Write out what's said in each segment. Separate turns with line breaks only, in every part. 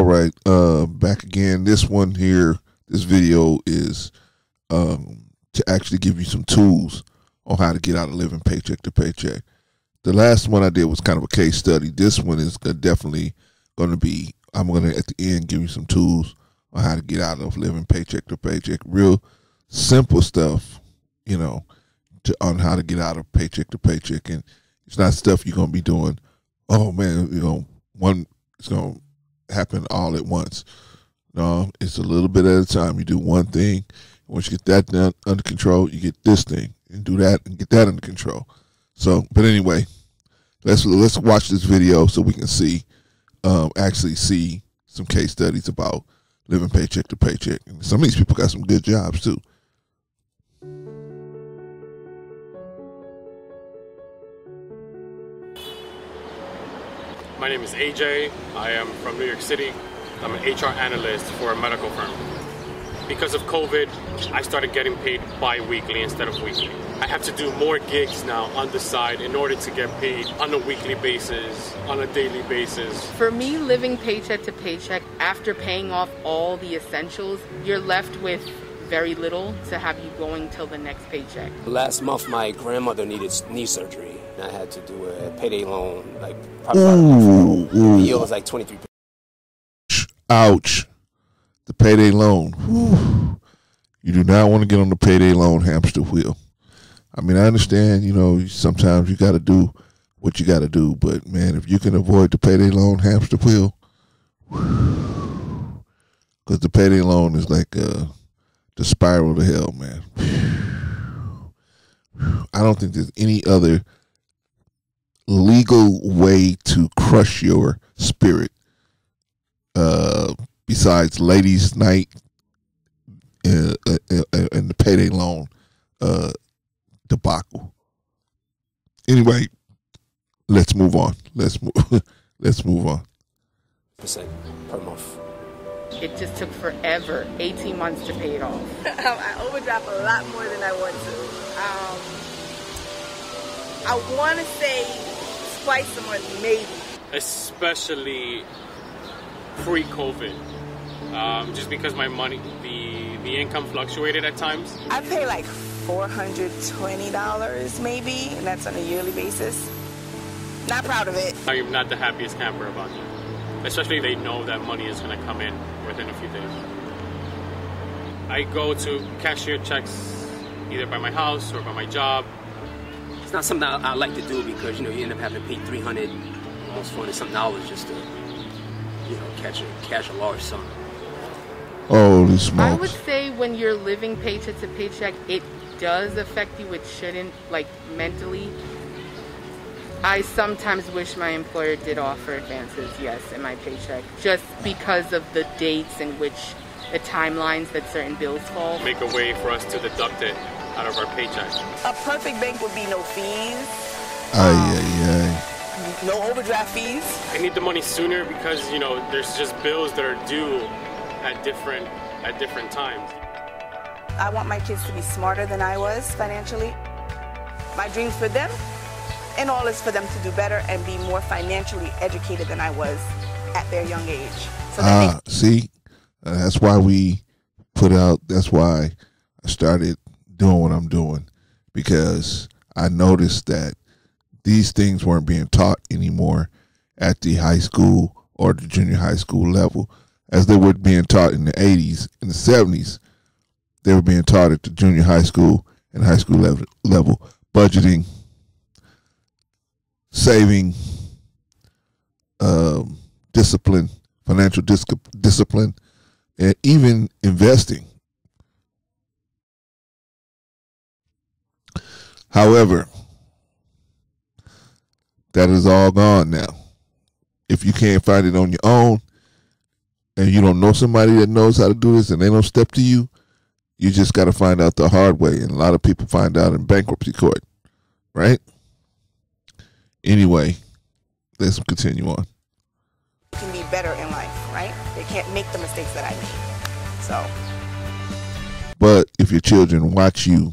right, back again. This one here, this video is to actually give you some tools on how to get out of living paycheck to paycheck. The last one I did was kind of a case study. This one is definitely going to be, I'm going to, at the end, give you some tools on how to get out of living paycheck to paycheck. Real simple stuff, you know, on how to get out of paycheck to paycheck. And it's not stuff you're going to be doing, oh, man, you know, it's going to happen all at once. No, it's a little bit at a time. You do one thing. Once you get that done under control, you get this thing and do that and get that under control. So, but anyway, let's watch this video so we can see, actually see some case studies about living paycheck to paycheck. And some of these people got some good jobs too.
My name is AJ. I am from New York City. I'm an HR analyst for a medical firm. Because of COVID, I started getting paid bi-weekly instead of weekly. I have to do more gigs now on the side in order to get paid on a weekly basis, on a daily basis.
For me, living paycheck to paycheck, after paying off all the essentials, you're left with very little to have you going till the next paycheck.
Last month, my grandmother needed knee surgery, and I had to do a payday loan, like probably the yield was like 23%.
Ouch. The payday loan. Whew. You do not want to get on the payday loan hamster wheel. I mean, I understand, you know, sometimes you got to do what you got to do, but man, if you can avoid the payday loan hamster wheel, because the payday loan is like the spiral to hell, man. I don't think there's any other legal way to crush your spirit besides ladies' night and the payday loan debacle. Anyway, let's move on. Let's move on.
Percent per month.
It just took forever, 18 months to pay it off.
I overdraft a lot more than I want to. I want to say twice a month, maybe.
Especially pre-COVID. Just because my money, the income fluctuated at times.
I pay like $420 maybe, and that's on a yearly basis. Not proud of it.
I'm not the happiest camper about that. Especially if they know that money is going to come in within a few days. I go to cashier checks either by my house or by my job.
It's not something I like to do because, you know, you end up having to pay $300, almost $400 just to, you know, cash a large sum.
Holy smokes.
I would say when you're living paycheck to paycheck, it does affect you. It shouldn't, like, mentally. I sometimes wish my employer did offer advances, yes, in my paycheck, just because of the dates in which the timelines that certain bills fall.
Make a way for us to deduct it out of our paycheck.
A perfect bank would be no fees. No overdraft fees.
I need the money sooner because, you know, there's just bills that are due at different times.
I want my kids to be smarter than I was financially. My dreams for them, and all is for them to do better and be more financially educated than I was at their young age. So
see, that's why that's why I started doing what I'm doing, because I noticed that these things weren't being taught anymore at the high school or the junior high school level, as they were being taught in the 80s and the 70s. They were being taught at the junior high school and high school level, budgeting, saving, discipline, financial discipline, and even investing. However, that is all gone now. If you can't find it on your own and you don't know somebody that knows how to do this and they don't step to you, you just got to find out the hard way. And a lot of people find out in bankruptcy court, right? Anyway, let's continue on.
You can be better in life, right? They can't make the mistakes that I made. So.
But if your children watch you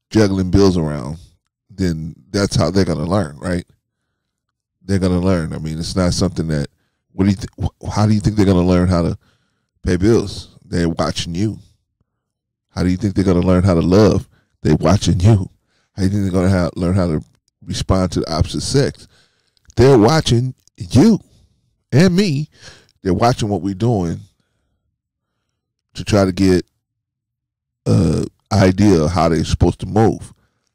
juggling bills around, then that's how they're going to learn, right? they're going to learn. I mean, it's not something that, how do you think they're going to learn how to pay bills? They're watching you. How do you think they're going to learn how to love? They're watching you. How do you think they're going to learn how to respond to the opposite sex? They're watching you and me. They're watching what we're doing to try to get an idea of how they're supposed to move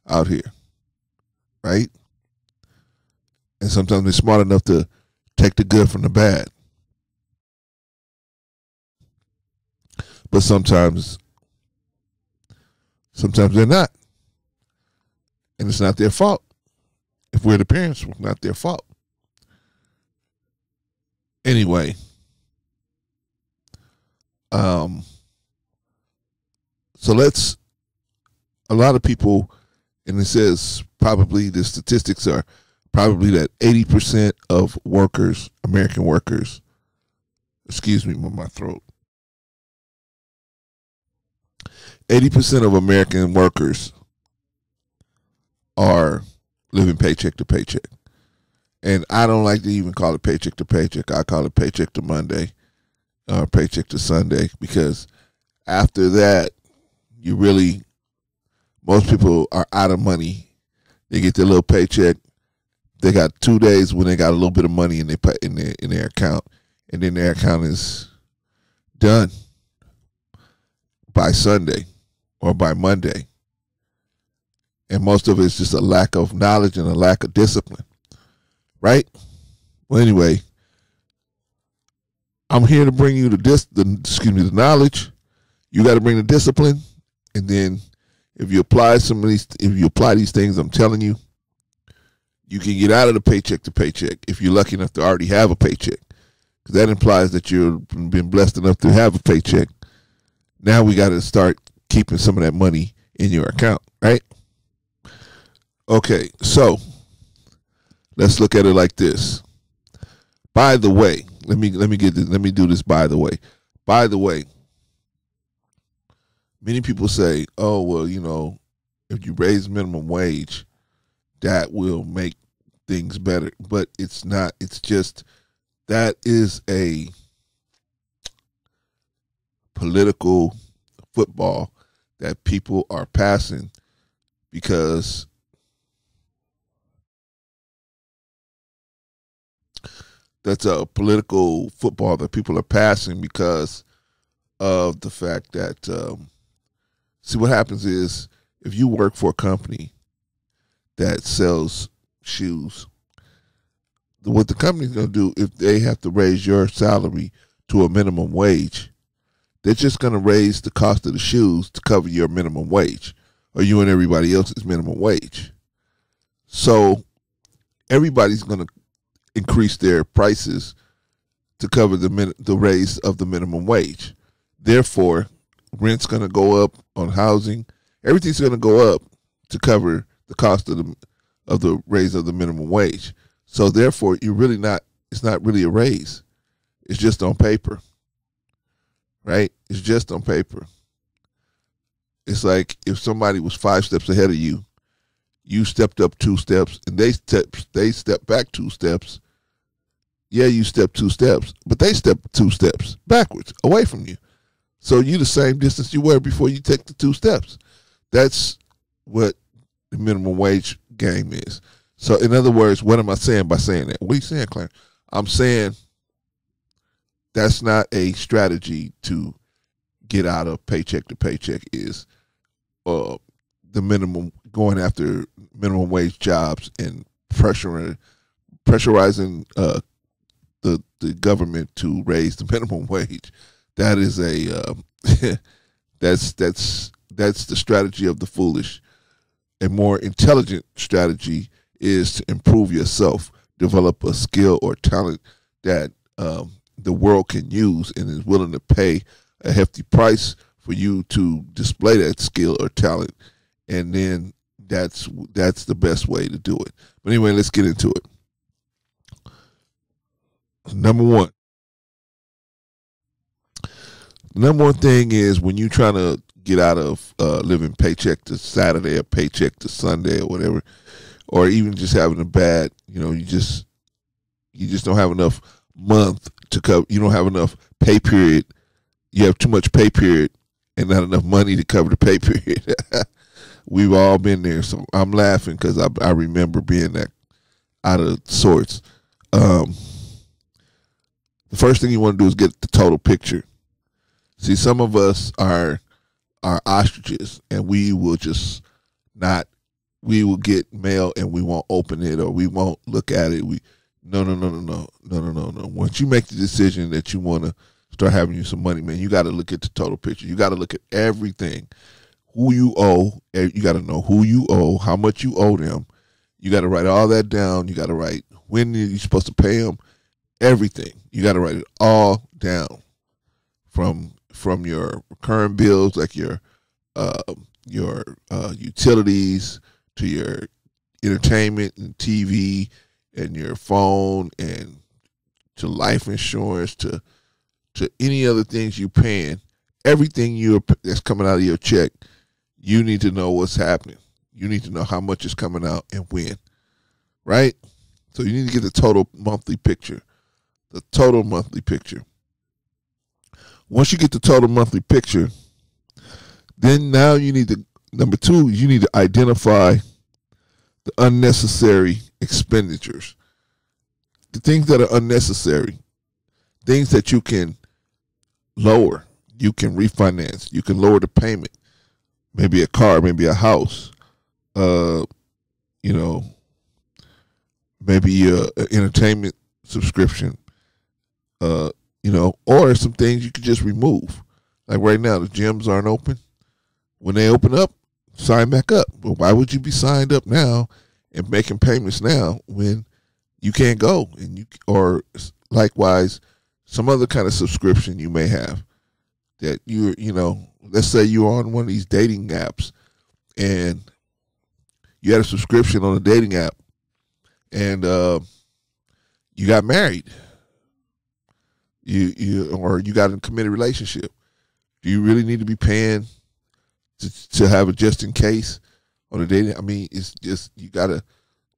out here, right? And sometimes they're smart enough to take the good from the bad. But sometimes they're not. And it's not their fault. If we're the parents, it's not their fault. Anyway, so a lot of people, and it says probably the statistics are probably that 80% of workers, American workers, excuse me, my throat, 80% of American workers are living paycheck to paycheck. And I don't like to even call it paycheck to paycheck. I call it paycheck to Monday or paycheck to Sunday, because after that, most people are out of money. They get their little paycheck. They got 2 days when they got a little bit of money in their account, and then their account is done by Sunday or by Monday. And most of it's just a lack of knowledge and a lack of discipline, right? Well, anyway, I'm here to bring you the knowledge. You got to bring the discipline, and then if you apply these things, I'm telling you, you can get out of the paycheck to paycheck if you're lucky enough to already have a paycheck, because that implies that you've been blessed enough to have a paycheck. Now we got to start keeping some of that money in your account, right? Okay, so let's look at it like this. By the way, let me do this. By the way, many people say, "Oh, well, if you raise minimum wage, that will make things better." But it's not. It's just that is a political football that people are passing, because that's a political football that people are passing because of the fact that, see, what happens is, if you work for a company that sells shoes, what the company's going to do, if they have to raise your salary to a minimum wage, they're just going to raise the cost of the shoes to cover your minimum wage, or you and everybody else's minimum wage. So everybody's going to increase their prices to cover the raise of the minimum wage. Therefore, rent's going to go up on housing. Everything's going to go up to cover the cost of the raise of the minimum wage. So therefore, it's not really a raise. It's just on paper, right? It's just on paper. It's like if somebody was 5 steps ahead of you, you stepped up 2 steps, and they stepped back 2 steps. Yeah, you stepped 2 steps, but they stepped 2 steps backwards, away from you. So you the same distance you were before you take the 2 steps. That's what the minimum wage game is. So in other words, what am I saying by saying that? What are you saying, Clarence? I'm saying that's not a strategy to get out of paycheck to paycheck, is the minimum, going after minimum wage jobs and pressurizing the government to raise the minimum wage. That is that's the strategy of the foolish. A more intelligent strategy is to improve yourself, develop a skill or talent that the world can use and is willing to pay a hefty price for you to display that skill or talent, and then that's the best way to do it. But anyway, let's get into it. Number one thing is, when you're trying to get out of living paycheck to Saturday or paycheck to Sunday or whatever, or even just having a bad, you just You just don't have enough month to cover. You don't have enough pay period. You have too much pay period and not enough money to cover the pay period. We've all been there. So I'm laughing because I remember being that out of sorts. The first thing you want to do is get the total picture. See, some of us are ostriches, and we will just not. We will get mail and we won't open it, or we won't look at it. No. Once you make the decision that you want to start having you some money, man, you got to look at the total picture. You got to look at everything. Who you owe. You got to know who you owe, how much you owe them. You got to write all that down. You got to write when you're supposed to pay them. Everything. You got to write it all down, from your recurring bills, like your utilities, to your entertainment and TV and your phone, and to life insurance, to any other things you're paying. Everything that's coming out of your check, you need to know what's happening. You need to know how much is coming out and when, right? So you need to get the total monthly picture. The total monthly picture. Once you get the total monthly picture, then now you need to, number two, you need to identify the unnecessary expenditures. The things that are unnecessary, things that you can lower, you can refinance, you can lower the payment, maybe a car, maybe a house, maybe an entertainment subscription, or some things you could just remove. Like right now, the gyms aren't open. When they open up, sign back up. But why would you be signed up now and making payments now when you can't go? Or likewise, some other kind of subscription you may have that let's say you're on one of these dating apps and you had a subscription on a dating app and you got married. Or you got in a committed relationship. Do you really need to be paying to have it just in case on a dating? I mean, it's just, you gotta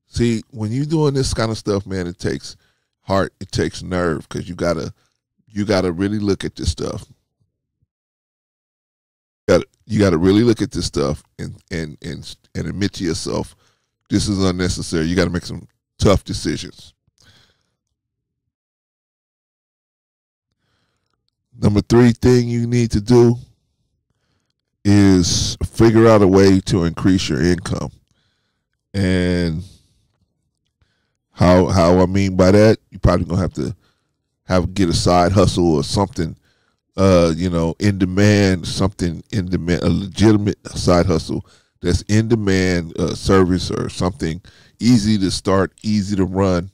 see, when you're doing this kind of stuff, man, it takes heart, it takes nerve, because you gotta really look at this stuff. You gotta really look at this stuff and admit to yourself, this is unnecessary. You gotta make some tough decisions. Number three thing you need to do is figure out a way to increase your income. And how I mean by that, you're probably gonna have to get a side hustle or something, in demand, something in demand, a legitimate side hustle that's in demand, service or something easy to start, easy to run,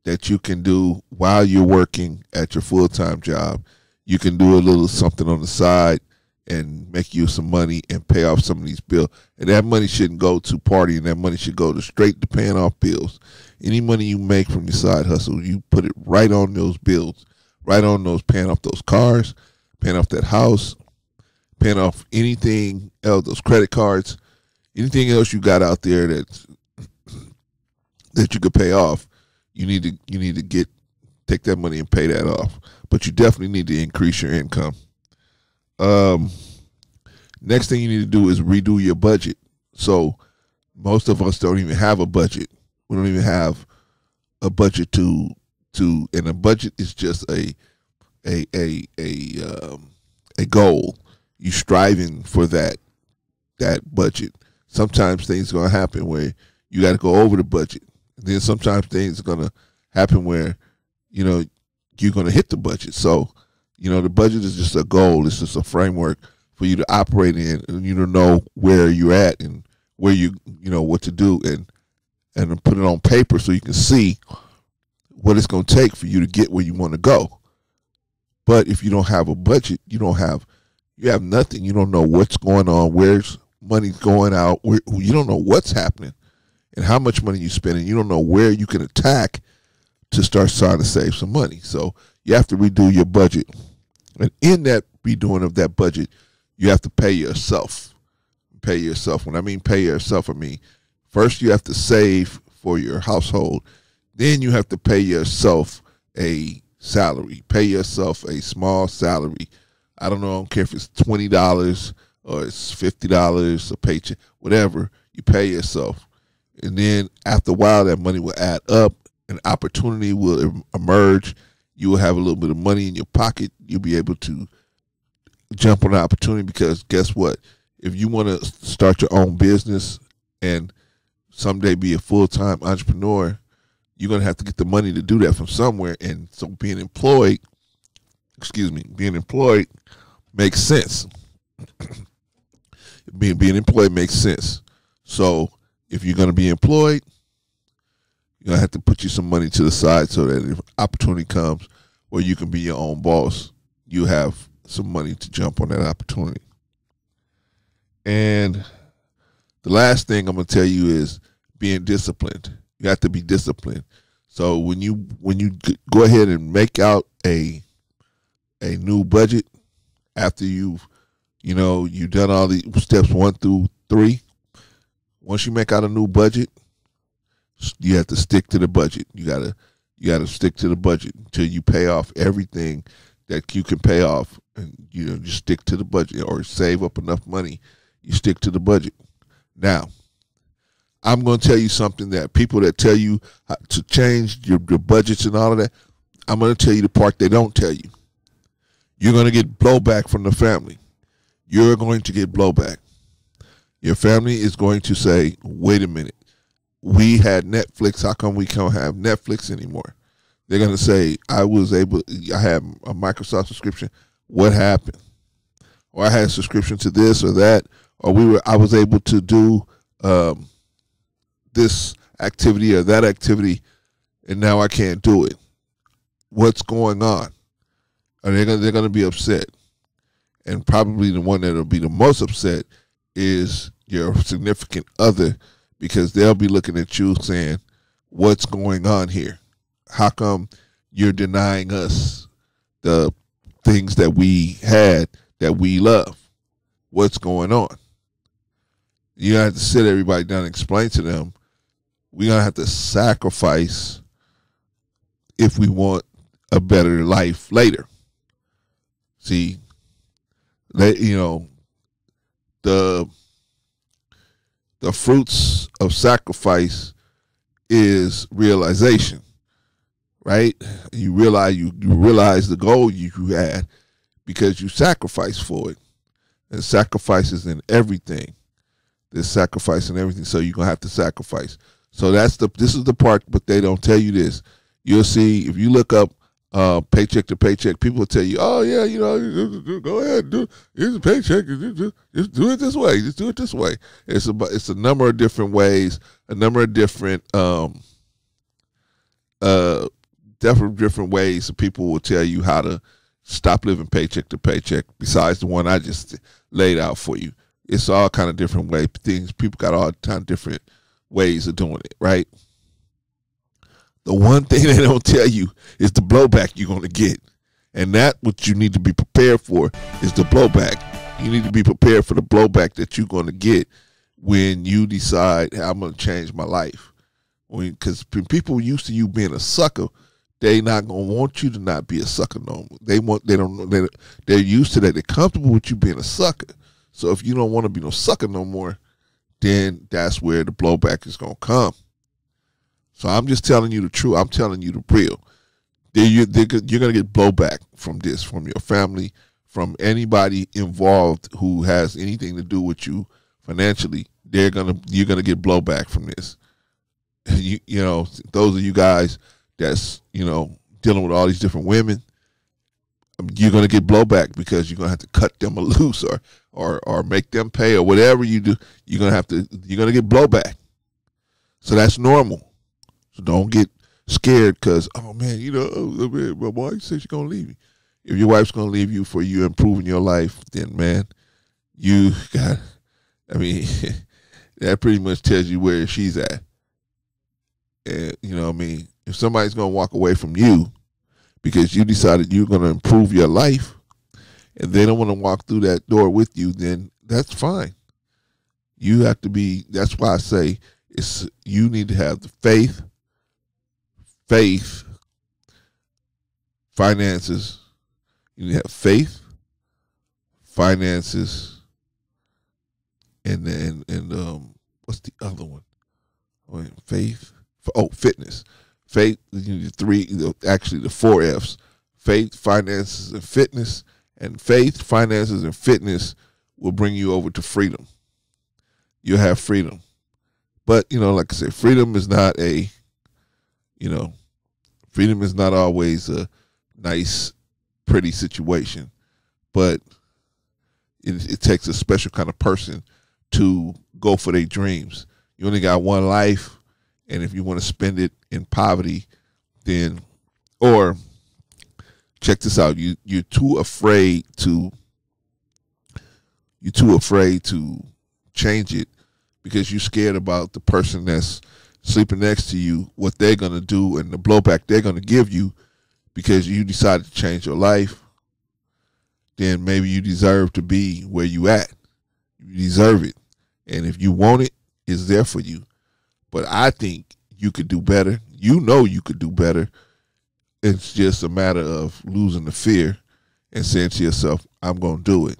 that you can do while you're working at your full-time job. You can do a little something on the side and make you some money and pay off some of these bills. And that money shouldn't go to partying. That money should go straight to paying off bills. Any money you make from your side hustle, you put it right on those bills, right on those, paying off those cars, paying off that house, paying off anything else, those credit cards, anything else you got out there that you could pay off. You need to take that money and pay that off. But you definitely need to increase your income. Next thing you need to do is redo your budget. So most of us don't even have a budget. We don't even have a budget and a budget is just a goal. You striving for that budget. Sometimes things are gonna happen where you got to go over the budget. And then sometimes things are gonna happen where you're gonna hit the budget. So the budget is just a goal. It's just a framework for you to operate in, and you to know where you're at and where what to do, and put it on paper so you can see what it's going to take for you to get where you want to go. But if you don't have a budget, you have nothing. You don't know what's going on, where's money's going out, you don't know what's happening and how much money you're spending. You don't know where you can attack to start trying to save some money. So you have to redo your budget. And in that redoing of that budget, you have to pay yourself. Pay yourself. When I mean pay yourself, I mean first you have to save for your household. Then you have to pay yourself a salary. Pay yourself a small salary. I don't care if it's $20 or it's $50 a paycheck, whatever. You pay yourself. And then after a while, that money will add up. An opportunity will emerge. You will have a little bit of money in your pocket. You'll be able to jump on the opportunity, because guess what? If you want to start your own business and someday be a full-time entrepreneur, you're going to have to get the money to do that from somewhere. And so being employed makes sense. being employed makes sense. So if you're going to be employed, you're going to have to put you some money to the side so that if opportunity comes where you can be your own boss, you have some money to jump on that opportunity. And the last thing I'm going to tell you is being disciplined. You have to be disciplined. So when you go ahead and make out a new budget after you've done all the steps 1 through 3, once you make out a new budget, you have to stick to the budget. You gotta stick to the budget until you pay off everything that you can pay off, and you stick to the budget, or save up enough money. You stick to the budget. Now, I'm going to tell you something that people that tell you how to change your budgets and all of that, I'm going to tell you the part they don't tell you. You're going to get blowback from the family. You're going to get blowback. Your family is going to say, wait a minute, we had Netflix, how come we can't have Netflix anymore? They're going to say, I have a Microsoft subscription, what happened? Or I had a subscription to this or that, or I was able to do this activity or that activity, and now I can't do it. What's going on? And they're going to be upset. And probably the one that will be the most upset is your significant other, because they'll be looking at you saying, what's going on here? How come you're denying us the things that we had that we love? What's going on? You have to sit everybody down and explain to them, we're going to have to sacrifice if we want a better life later. See, the fruits of sacrifice is realization, right? You realize the goal you had because you sacrificed for it. And sacrifices in everything. There's sacrifice in everything, so you're gonna have to sacrifice. So this is the part, but they don't tell you this. You'll see if you look up paycheck to paycheck, people will tell you, oh yeah, go ahead, here's a paycheck, just do it this way, just do it this way. It's a number of different ways, a number of different different ways that people will tell you how to stop living paycheck to paycheck, besides the one I just laid out for you. It's all kind of different ways. People got all kind of different ways of doing it, right? The one thing they don't tell you is the blowback you're going to get. And that what you need to be prepared for is the blowback. You need to be prepared for the blowback that you're going to get when you decide, hey, I'm going to change my life. Because people used to you being a sucker, they not going to want you to not be a sucker no more. They're used to that. They're comfortable with you being a sucker. So if you don't want to be no sucker no more, then that's where the blowback is going to come. So I'm just telling you the truth. I'm telling you the real. You're going to get blowback from this, from your family, from anybody involved who has anything to do with you financially. You're going to get blowback from this. Those of you guys that's, dealing with all these different women, you're going to get blowback because you're going to have to cut them loose or make them pay or whatever you do. You're going to get blowback. So that's normal. So don't get scared because, oh man, my wife said she's going to leave me. If your wife's going to leave you for you improving your life, then man, that pretty much tells you where she's at. And if somebody's going to walk away from you because you decided you're going to improve your life and they don't want to walk through that door with you, then that's fine. You have to be, that's why I say you need to have the faith, faith, finances. You need to have faith, finances, and what's the other one? Faith. Fitness. Faith. You need the 4 F's: faith, finances, and fitness. And faith, finances, and fitness will bring you over to freedom. You'll have freedom. But, like I said, freedom is not always a nice, pretty situation. But it takes a special kind of person to go for their dreams. You only got one life, and if you want to spend it in poverty, then, or check this out, you're too afraid to change it because you're scared about the person that's sleeping next to you, what they're going to do, and the blowback they're going to give you because you decided to change your life. Then maybe you deserve to be where you at. You deserve it. And if you want it, it's there for you. But I think you could do better. You could do better. It's just a matter of losing the fear and saying to yourself, I'm going to do it.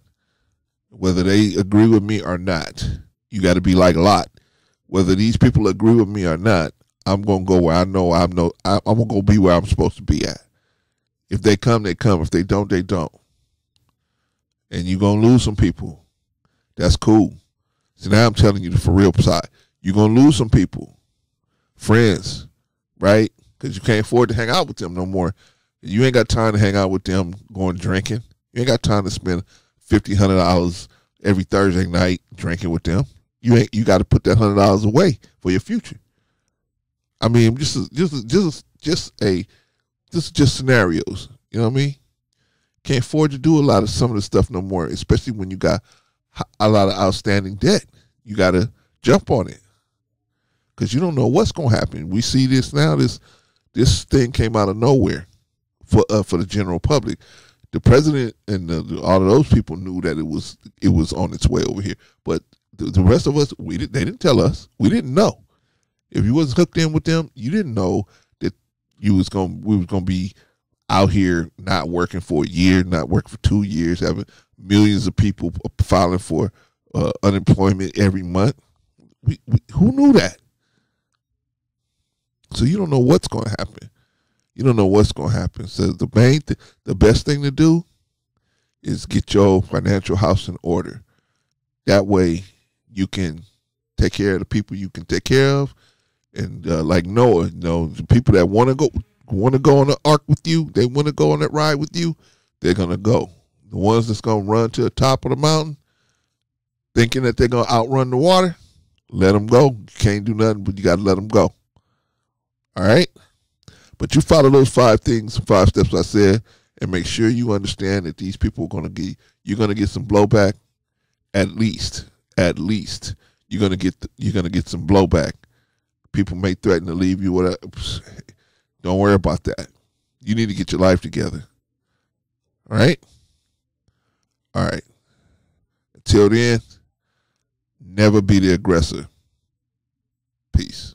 Whether they agree with me or not, you got to be like Lot. Whether these people agree with me or not, I'm going to go where I'm going to go be where I'm supposed to be at. If they come, they come. If they don't, they don't. And you're going to lose some people. That's cool. So now I'm telling you the for real side. You're going to lose some people. Friends, right? Because you can't afford to hang out with them no more. You ain't got time to hang out with them going drinking. You ain't got time to spend $50, $100 every Thursday night drinking with them. You got to put that $100 away for your future. I mean, just scenarios. You know what I mean? Can't afford to do some of the stuff no more, especially when you got a lot of outstanding debt. You got to jump on it because you don't know what's going to happen. We see this now. This thing came out of nowhere for the general public. The president and all of those people knew that it was on its way over here, but the rest of us, they didn't tell us. We didn't know. If you wasn't hooked in with them, you didn't know that we was gonna be out here not working for a year, not working for 2 years, having millions of people filing for unemployment every month. Who knew that? So you don't know what's going to happen. You don't know what's going to happen. So the best thing to do is get your financial house in order. That way you can take care of the people you can take care of. And like Noah, the people that want to go on the ark with you, they want to go on that ride with you, they're going to go. The ones that's going to run to the top of the mountain thinking that they're going to outrun the water, let them go. You can't do nothing, but you got to let them go. All right? But you follow those 5 steps I said, and make sure you understand that these people you're going to get some blowback. At least you're going to get some blowback. People may threaten to leave you. Whatever. Don't worry about that. You need to get your life together. All right? All right. Until then, never be the aggressor. Peace.